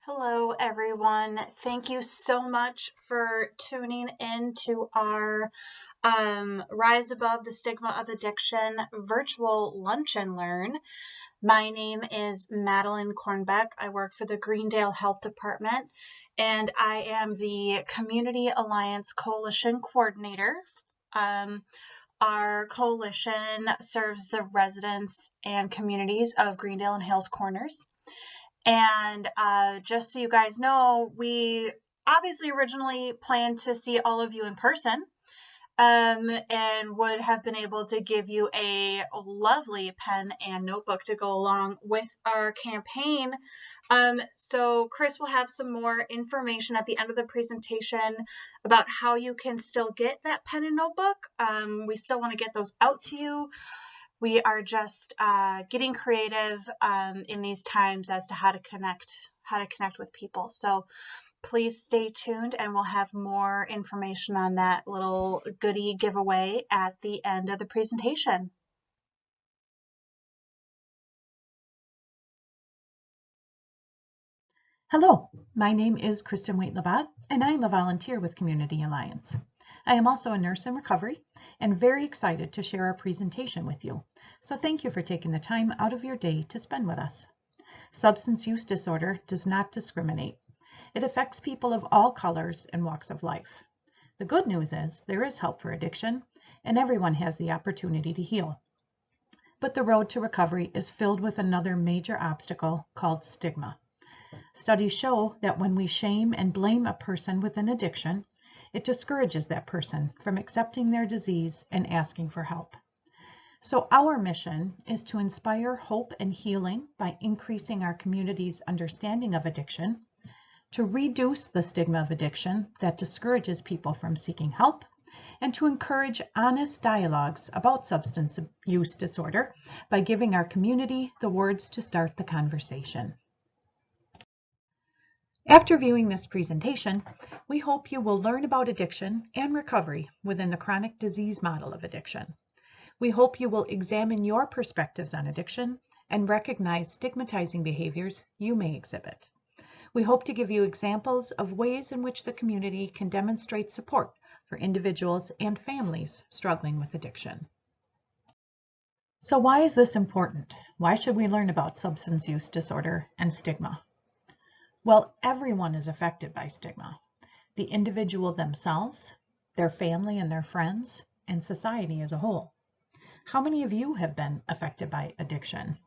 Hello, everyone. Thank you so much for tuning in to our Rise Above the Stigma of Addiction virtual Lunch and Learn. My name is Madeline Kornbeck. I work for the Greendale Health Department, and I am the Community Alliance Coalition Coordinator. Our coalition serves the residents and communities of Greendale and Hales Corners. And just so you guys know, we obviously originally planned to see all of you in person, and would have been able to give you a lovely pen and notebook to go along with our campaign. So Chris will have some more information at the end of the presentation about how you can still get that pen and notebook. We still want to get those out to you. We are just getting creative in these times as to how to connect with people. So please stay tuned, and we'll have more information on that little goodie giveaway at the end of the presentation. Hello, my name is Kristen Waite-Labatt, and I am a volunteer with Community Alliance. I am also a nurse in recovery and very excited to share our presentation with you. So thank you for taking the time out of your day to spend with us. Substance use disorder does not discriminate. It affects people of all colors and walks of life. The good news is there is help for addiction, and everyone has the opportunity to heal. But the road to recovery is filled with another major obstacle called stigma. Studies show that when we shame and blame a person with an addiction, it discourages that person from accepting their disease and asking for help. So our mission is to inspire hope and healing by increasing our community's understanding of addiction, to reduce the stigma of addiction that discourages people from seeking help, and to encourage honest dialogues about substance use disorder by giving our community the words to start the conversation. After viewing this presentation, we hope you will learn about addiction and recovery within the chronic disease model of addiction. We hope you will examine your perspectives on addiction and recognize stigmatizing behaviors you may exhibit. We hope to give you examples of ways in which the community can demonstrate support for individuals and families struggling with addiction. So why is this important? Why should we learn about substance use disorder and stigma? Well, everyone is affected by stigma. The individual themselves, their family and their friends, and society as a whole. How many of you have been affected by addiction?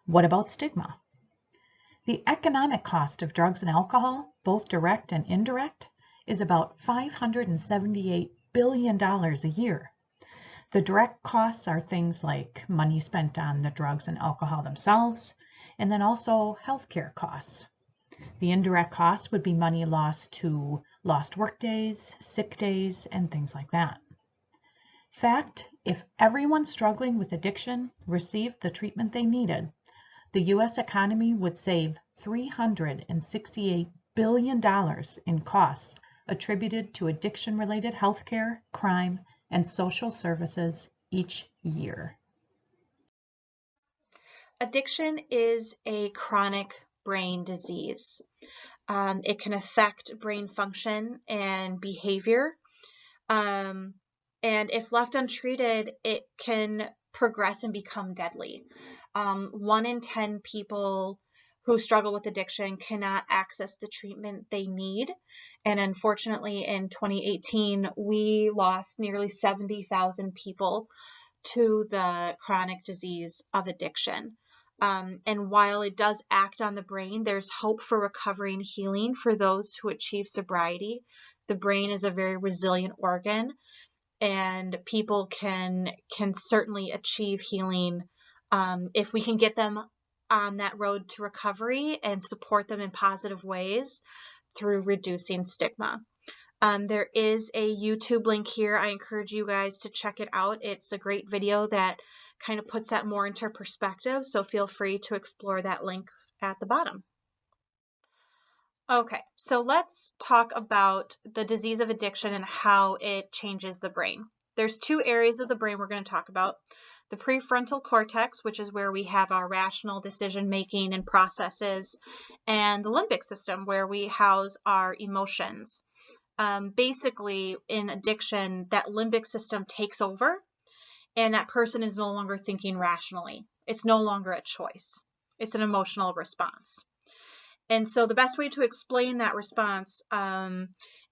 What about stigma? The economic cost of drugs and alcohol, both direct and indirect, is about $578 billion a year. The direct costs are things like money spent on the drugs and alcohol themselves, and then also healthcare costs. The indirect costs would be money lost to lost work days, sick days, and things like that. Fact, if everyone struggling with addiction received the treatment they needed, the U.S. economy would save $368 billion in costs attributed to addiction-related healthcare, crime, and social services each year. Addiction is a chronic brain disease. It can affect brain function and behavior. And if left untreated, it can progress and become deadly. 1 in 10 people who struggle with addiction cannot access the treatment they need. And unfortunately, in 2018, we lost nearly 70,000 people to the chronic disease of addiction. And while it does act on the brain, there's hope for recovery and healing for those who achieve sobriety. The brain is a very resilient organ, and people can certainly achieve healing if we can get them on that road to recovery and support them in positive ways through reducing stigma. There is a YouTube link here. I encourage you guys to check it out. It's a great video that kind of puts that more into perspective, so feel free to explore that link at the bottom. Okay, so let's talk about the disease of addiction and how it changes the brain. There's 2 areas of the brain we're going to talk about. the prefrontal cortex, which is where we have our rational decision making and processes, and the limbic system, where we house our emotions. Basically, in addiction, that limbic system takes over, and that person is no longer thinking rationally. It's no longer a choice. It's an emotional response. And so the best way to explain that response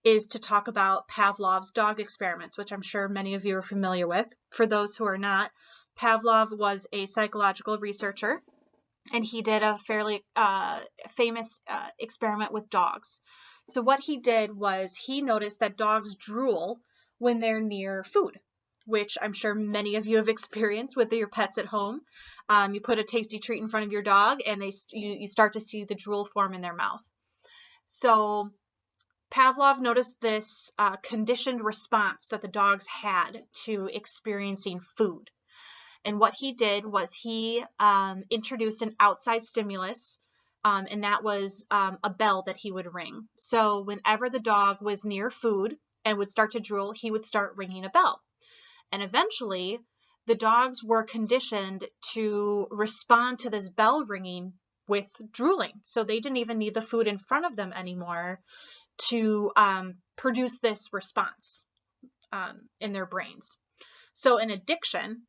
is to talk about Pavlov's dog experiments, which I'm sure many of you are familiar with. For those who are not, Pavlov was a psychological researcher, and he did a fairly famous experiment with dogs. So what he did was he noticed that dogs drool when they're near food, which I'm sure many of you have experienced with your pets at home. You put a tasty treat in front of your dog, and you start to see the drool form in their mouth. So Pavlov noticed this conditioned response that the dogs had to experiencing food. And what he did was he introduced an outside stimulus, and that was a bell that he would ring. So whenever the dog was near food and would start to drool, he would start ringing a bell. And eventually, the dogs were conditioned to respond to this bell ringing with drooling. So they didn't even need the food in front of them anymore to produce this response in their brains. So in addiction,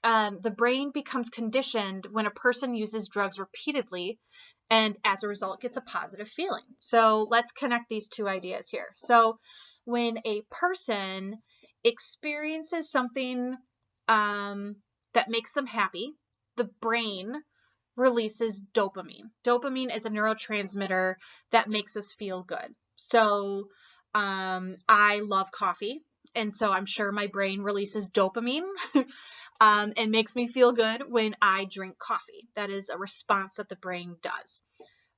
the brain becomes conditioned when a person uses drugs repeatedly, and as a result gets a positive feeling. So let's connect these two ideas here. So when a person experiences something that makes them happy, the brain releases dopamine. Dopamine is a neurotransmitter that makes us feel good. So I love coffee, and so I'm sure my brain releases dopamine and makes me feel good when I drink coffee. That is a response that the brain does.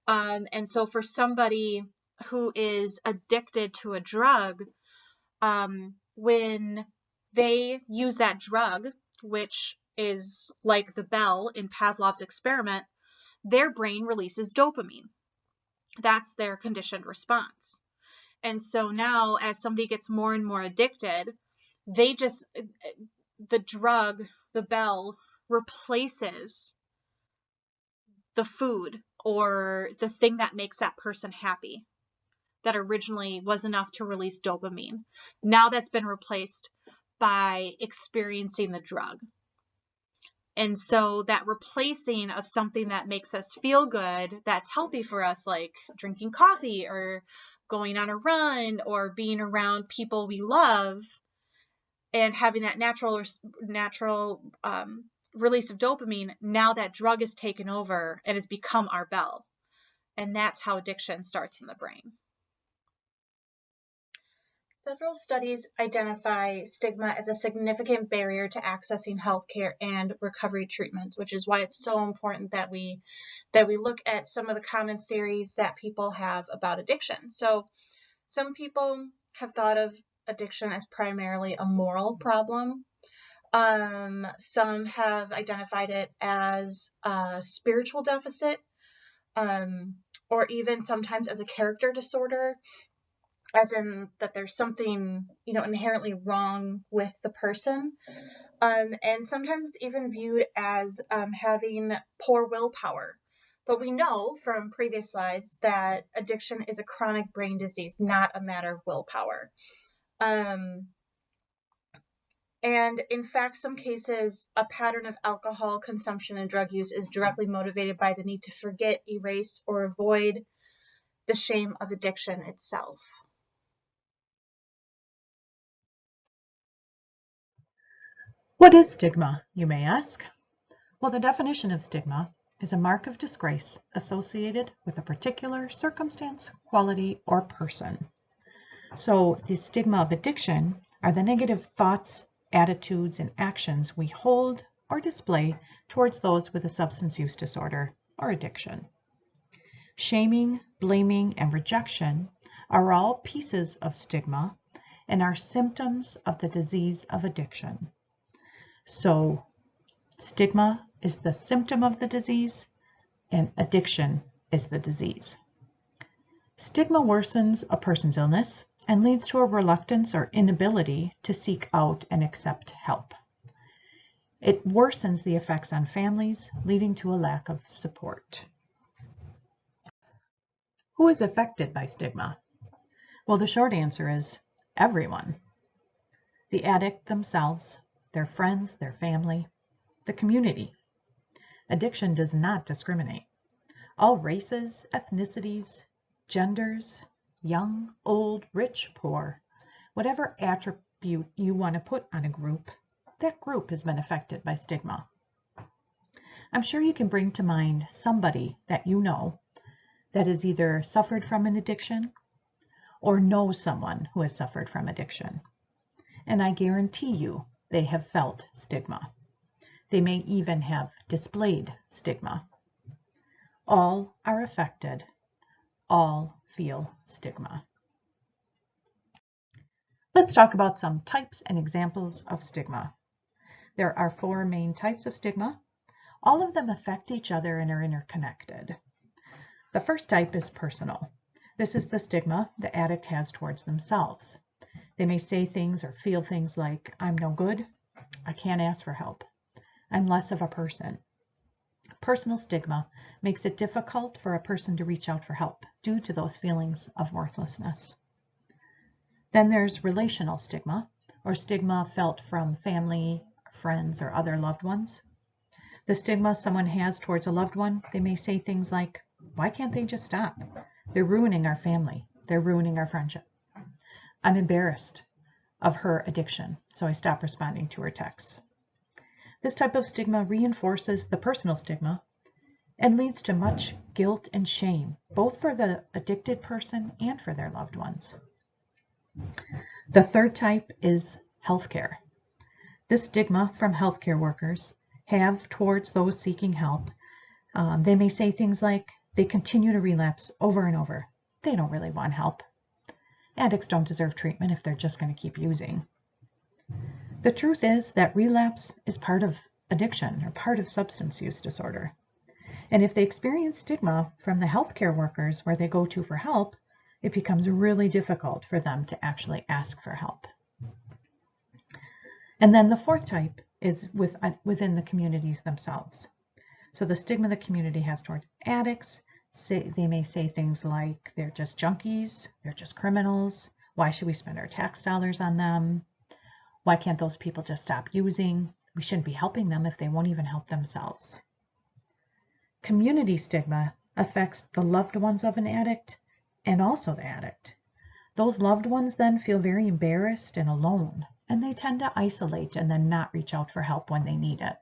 And so for somebody who is addicted to a drug, when they use that drug, which is like the bell in Pavlov's experiment, their brain releases dopamine. That's their conditioned response. And so now, as somebody gets more and more addicted, the drug, the bell, replaces the food or the thing that makes that person happy that originally was enough to release dopamine. Now that's been replaced by experiencing the drug. And so that replacing of something that makes us feel good, that's healthy for us, like drinking coffee or going on a run or being around people we love and having that natural release of dopamine, now that drug is taken over and has become our bell. And that's how addiction starts in the brain. Several studies identify stigma as a significant barrier to accessing healthcare and recovery treatments, which is why it's so important that we look at some of the common theories that people have about addiction. So some people have thought of addiction as primarily a moral problem. Some have identified it as a spiritual deficit, or even sometimes as a character disorder, as in that there's something, inherently wrong with the person. And sometimes it's even viewed as having poor willpower. But we know from previous slides that addiction is a chronic brain disease, not a matter of willpower. And in fact, some cases, a pattern of alcohol consumption and drug use is directly motivated by the need to forget, erase, or avoid the shame of addiction itself. What is stigma, you may ask? Well, the definition of stigma is a mark of disgrace associated with a particular circumstance, quality, or person. So the stigma of addiction are the negative thoughts, attitudes, and actions we hold or display towards those with a substance use disorder or addiction. Shaming, blaming, and rejection are all pieces of stigma and are symptoms of the disease of addiction. So stigma is the symptom of the disease, and addiction is the disease. Stigma worsens a person's illness and leads to a reluctance or inability to seek out and accept help. It worsens the effects on families, leading to a lack of support. Who is affected by stigma? Well, the short answer is everyone. The addict themselves, their friends, their family, the community. Addiction does not discriminate. All races, ethnicities, genders, young, old, rich, poor, whatever attribute you want to put on a group, that group has been affected by stigma. I'm sure you can bring to mind somebody that you know that has either suffered from an addiction or knows someone who has suffered from addiction. And I guarantee you they have felt stigma. They may even have displayed stigma. All are affected. All feel stigma. Let's talk about some types and examples of stigma. There are 4 main types of stigma. All of them affect each other and are interconnected. The first type is personal. This is the stigma the addict has towards themselves. They may say things or feel things like, I'm no good, I can't ask for help, I'm less of a person. Personal stigma makes it difficult for a person to reach out for help due to those feelings of worthlessness. Then there's relational stigma, or stigma felt from family, friends, or other loved ones. The stigma someone has towards a loved one, they may say things like, why can't they just stop? They're ruining our family. They're ruining our friendship. I'm embarrassed of her addiction, so I stop responding to her texts. This type of stigma reinforces the personal stigma and leads to much guilt and shame, both for the addicted person and for their loved ones. The third type is healthcare. This stigma from healthcare workers have towards those seeking help. They may say things like, they continue to relapse over and over. They don't really want help. Addicts don't deserve treatment if they're just going to keep using. The truth is that relapse is part of addiction or part of substance use disorder. And if they experience stigma from the healthcare workers where they go to for help, it becomes really difficult for them to actually ask for help. And then the fourth type is within the communities themselves. So the stigma the community has toward addicts, they may say things like, they're just junkies, they're just criminals, why should we spend our tax dollars on them? Why can't those people just stop using? We shouldn't be helping them if they won't even help themselves. Community stigma affects the loved ones of an addict and also the addict. Those loved ones then feel very embarrassed and alone, and they tend to isolate and then not reach out for help when they need it.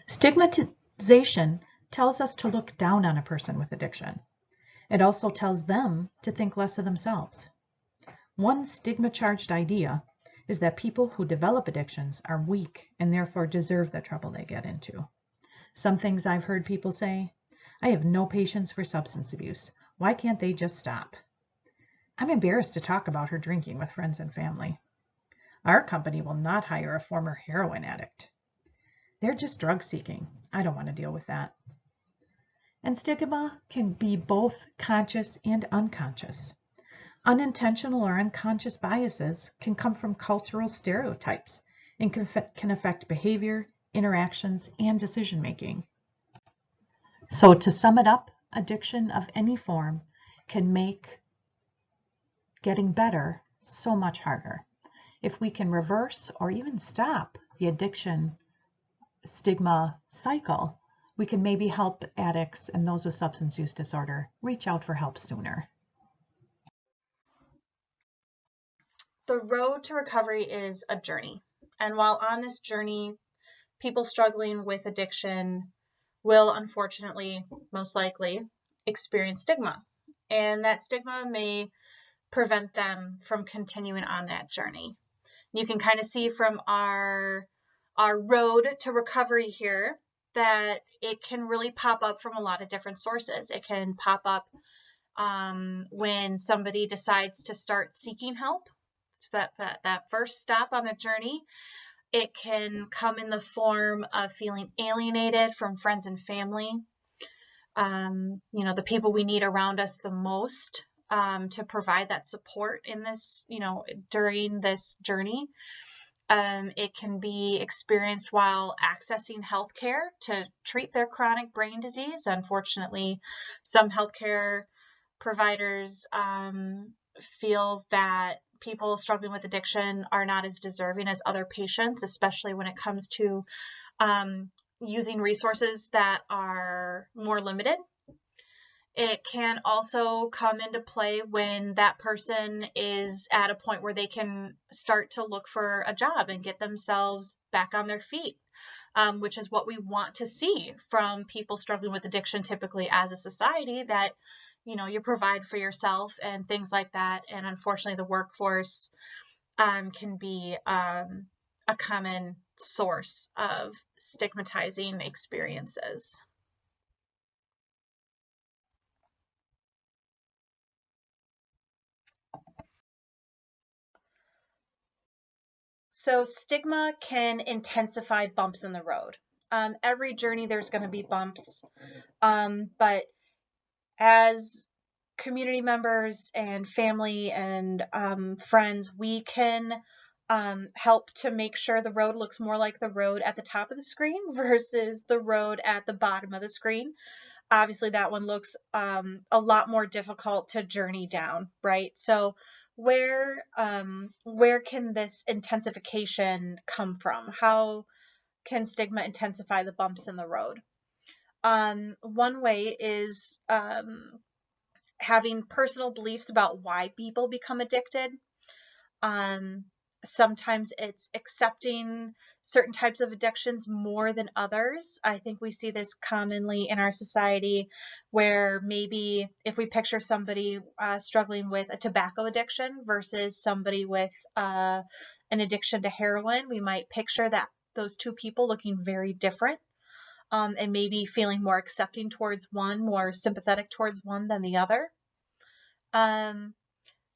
Stigmatization tells us to look down on a person with addiction. It also tells them to think less of themselves. One stigma-charged idea is that people who develop addictions are weak and therefore deserve the trouble they get into. Some things I've heard people say, I have no patience for substance abuse. Why can't they just stop? I'm embarrassed to talk about her drinking with friends and family. Our company will not hire a former heroin addict. They're just drug seeking. I don't want to deal with that. And stigma can be both conscious and unconscious. Unintentional or unconscious biases can come from cultural stereotypes and can affect behavior, interactions, and decision making. So to sum it up, addiction of any form can make getting better so much harder. If we can reverse or even stop the addiction stigma cycle, we can maybe help addicts and those with substance use disorder reach out for help sooner. The road to recovery is a journey. And while on this journey, people struggling with addiction will unfortunately, most likely, experience stigma. And that stigma may prevent them from continuing on that journey. You can kind of see from our road to recovery here that it can really pop up from a lot of different sources. It can pop up when somebody decides to start seeking help. That first stop on the journey. It can come in the form of feeling alienated from friends and family. The people we need around us the most to provide that support in this, during this journey. It can be experienced while accessing healthcare to treat their chronic brain disease. Unfortunately, some healthcare providers feel that people struggling with addiction are not as deserving as other patients, especially when it comes to using resources that are more limited. It can also come into play when that person is at a point where they can start to look for a job and get themselves back on their feet, which is what we want to see from people struggling with addiction typically as a society, that, you provide for yourself and things like that. And unfortunately, the workforce can be a common source of stigmatizing experiences. So stigma can intensify bumps in the road. Every journey, there's going to be bumps. But as community members and family and friends, we can help to make sure the road looks more like the road at the top of the screen versus the road at the bottom of the screen. Obviously, that one looks a lot more difficult to journey down, right? So where can this intensification come from? How can stigma intensify the bumps in the road? One way is having personal beliefs about why people become addicted. Um, Sometimes it's accepting certain types of addictions more than others. I think we see this commonly in our society, where maybe if we picture somebody struggling with a tobacco addiction versus somebody with an addiction to heroin, we might picture that those two people looking very different. And maybe feeling more accepting towards one, more sympathetic towards one than the other. Um,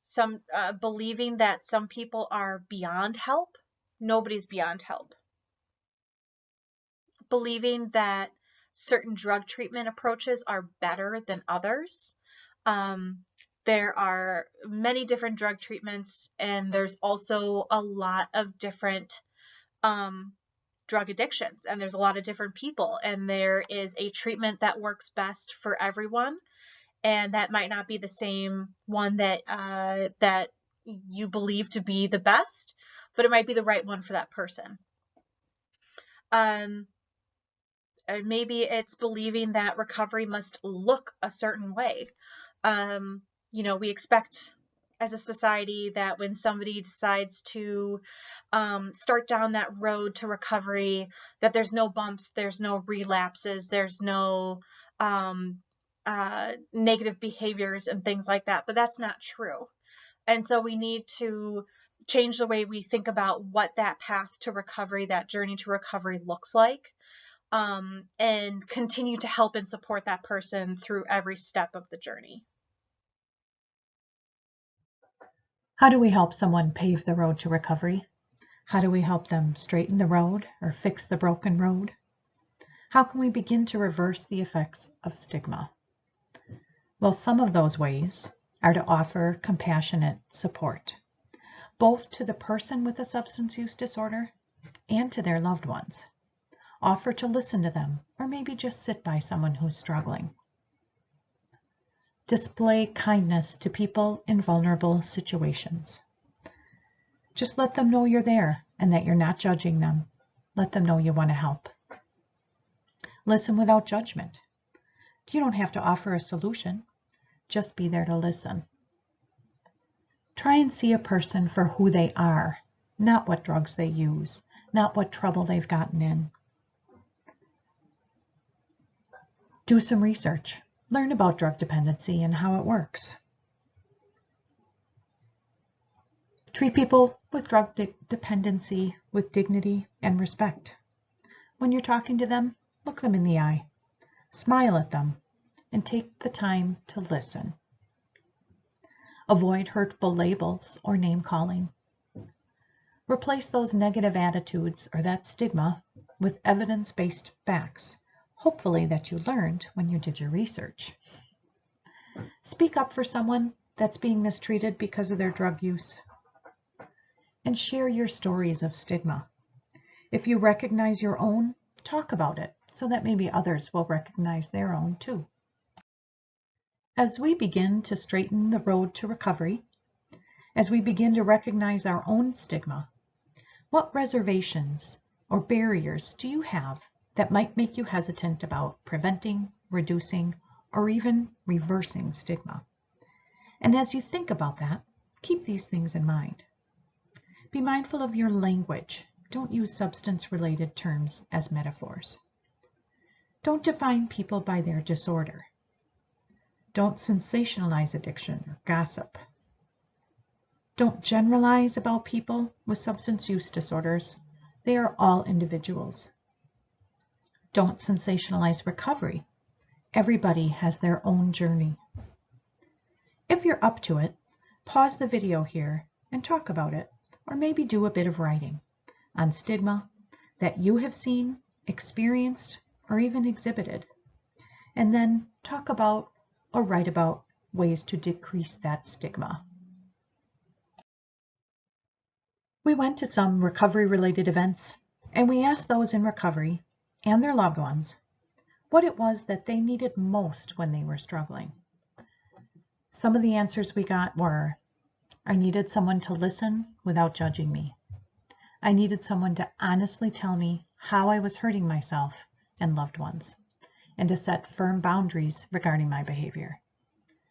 some believing that some people are beyond help. Nobody's beyond help. Believing that certain drug treatment approaches are better than others. Um, there are many different drug treatments, and there's also a lot of different drug addictions, and there's a lot of different people, and there is a treatment that works best for everyone, and that might not be the same one that you believe to be the best, but it might be the right one for that person. Um, Maybe it's believing that recovery must look a certain way. We expect as a society that when somebody decides to start down that road to recovery, that there's no bumps, there's no relapses, there's no um, negative behaviors and things like that. But that's not true. And so we need to change the way we think about what that path to recovery, that journey to recovery looks like, and continue to help and support that person through every step of the journey. How do we help someone pave the road to recovery? How do we help them straighten the road or fix the broken road? How can we begin to reverse the effects of stigma? Well, some of those ways are to offer compassionate support, both to the person with a substance use disorder and to their loved ones. Offer to listen to them, or maybe just sit by someone who's struggling. Display kindness to people in vulnerable situations. Just let them know you're there and that you're not judging them. Let them know you want to help. Listen without judgment. You don't have to offer a solution. Just be there to listen. Try and see a person for who they are, not what drugs they use, not what trouble they've gotten in. Do some research. Learn about drug dependency and how it works. Treat people with drug dependency with dignity and respect. When you're talking to them, look them in the eye, smile at them, and take the time to listen. Avoid hurtful labels or name calling. Replace those negative attitudes or that stigma with evidence-based facts, hopefully that you learned when you did your research. Speak up for someone that's being mistreated because of their drug use. and share your stories of stigma. If you recognize your own, talk about it so that maybe others will recognize their own too. As we begin to straighten the road to recovery, as we begin to recognize our own stigma, what reservations or barriers do you have that might make you hesitant about preventing, reducing, or even reversing stigma? And as you think about that, keep these things in mind. Be mindful of your language. Don't use substance-related terms as metaphors. Don't define people by their disorder. Don't sensationalize addiction or gossip. Don't generalize about people with substance use disorders. They are all individuals. Don't sensationalize recovery. Everybody has their own journey. If you're up to it, pause the video here and talk about it, or maybe do a bit of writing on stigma that you have seen, experienced, or even exhibited, and then talk about or write about ways to decrease that stigma. We went to some recovery-related events, and we asked those in recovery and their loved ones what it was that they needed most when they were struggling. Some of the answers we got were, I needed someone to listen without judging me. I needed someone to honestly tell me how I was hurting myself and loved ones, and to set firm boundaries regarding my behavior.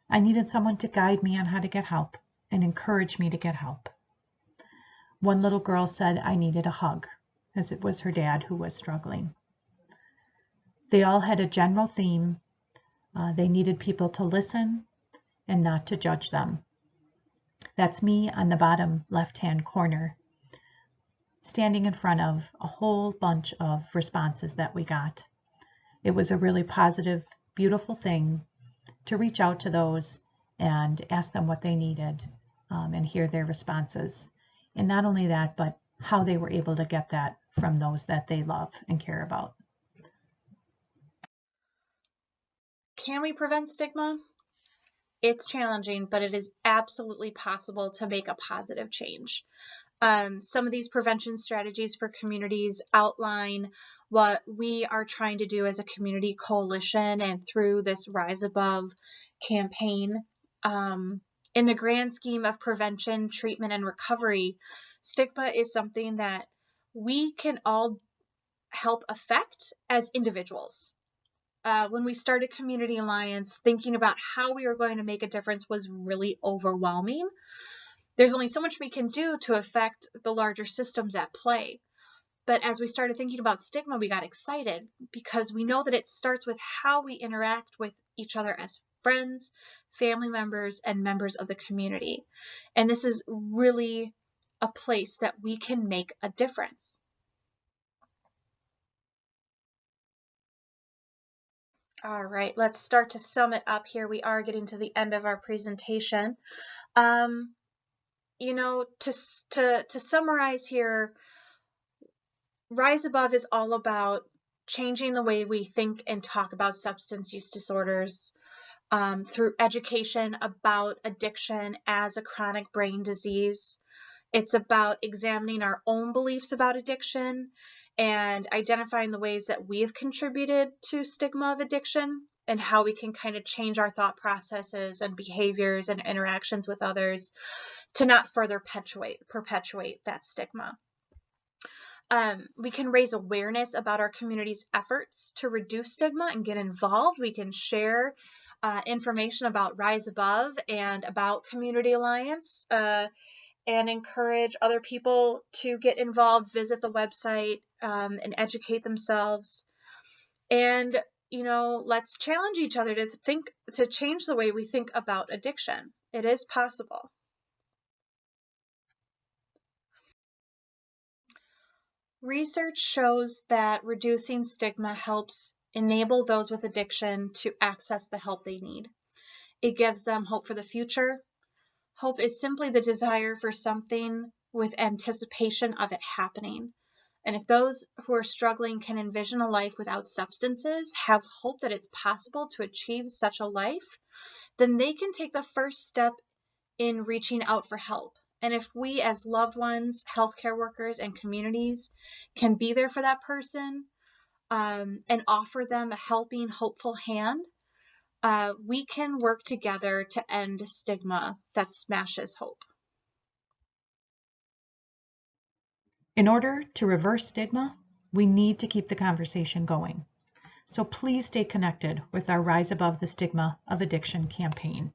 I needed someone to guide me on how to get help and encourage me to get help. One little girl said I needed a hug, as it was her dad who was struggling. They all had a general theme. They needed people to listen and not to judge them. That's me on the bottom left-hand corner, standing in front of a whole bunch of responses that we got. It was a really positive, beautiful thing to reach out to those and ask them what they needed and hear their responses. And not only that, but how they were able to get that from those that they love and care about. Can we prevent stigma? It's challenging, but it is absolutely possible to make a positive change. Some of these prevention strategies for communities outline what we are trying to do as a community coalition and through this Rise Above campaign. In the grand scheme of prevention, treatment, and recovery, stigma is something that we can all help affect as individuals. When we started Community Alliance, thinking about how we were going to make a difference was really overwhelming. There's only so much we can do to affect the larger systems at play. But as we started thinking about stigma, we got excited because we know that it starts with how we interact with each other as friends, family members, and members of the community. And this is really a place that we can make a difference. All right, let's start to sum it up here. We are getting to the end of our presentation. To summarize here, Rise Above is all about changing the way we think and talk about substance use disorders through education about addiction as a chronic brain disease. It's about examining our own beliefs about addiction and identifying the ways that we have contributed to stigma of addiction and how we can kind of change our thought processes and behaviors and interactions with others to not further perpetuate that stigma. We can raise awareness about our community's efforts to reduce stigma and get involved. We can share information about Rise Above and about Community Alliance and encourage other people to get involved, visit the website, and educate themselves. And, let's challenge each other to change the way we think about addiction. It is possible. Research shows that reducing stigma helps enable those with addiction to access the help they need. It gives them hope for the future. Hope is simply the desire for something with anticipation of it happening. And if those who are struggling can envision a life without substances, have hope that it's possible to achieve such a life, then they can take the first step in reaching out for help And if we as loved ones, healthcare workers, and communities can be there for that person and offer them a helping, hopeful hand, we can work together to end stigma that smashes hope. In order to reverse stigma, we need to keep the conversation going. So please stay connected with our Rise Above the Stigma of Addiction campaign.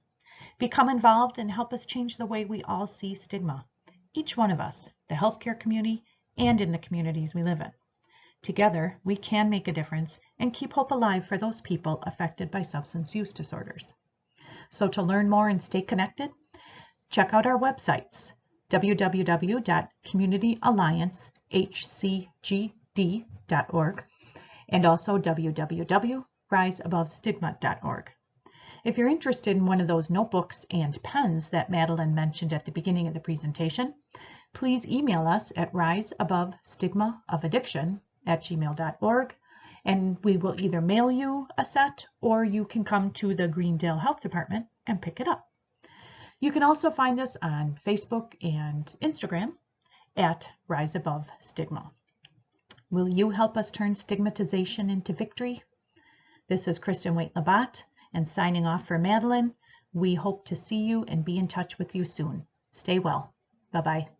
Become involved and help us change the way we all see stigma, each one of us, the healthcare community, and in the communities we live in. Together, we can make a difference and keep hope alive for those people affected by substance use disorders. So to learn more and stay connected, check out our websites, www.communityalliancehcgd.org and also www.riseabovestigma.org. If you're interested in one of those notebooks and pens that Madeline mentioned at the beginning of the presentation, please email us at riseabovestigmaofaddiction@gmail.org, and we will either mail you a set or you can come to the Greendale Health Department and pick it up. You can also find us on Facebook and Instagram at Rise Above Stigma. Will you help us turn stigmatization into victory? This is Kristen Waite-Labatt, and signing off for Madeline. We hope to see you and be in touch with you soon. Stay well. Bye-bye.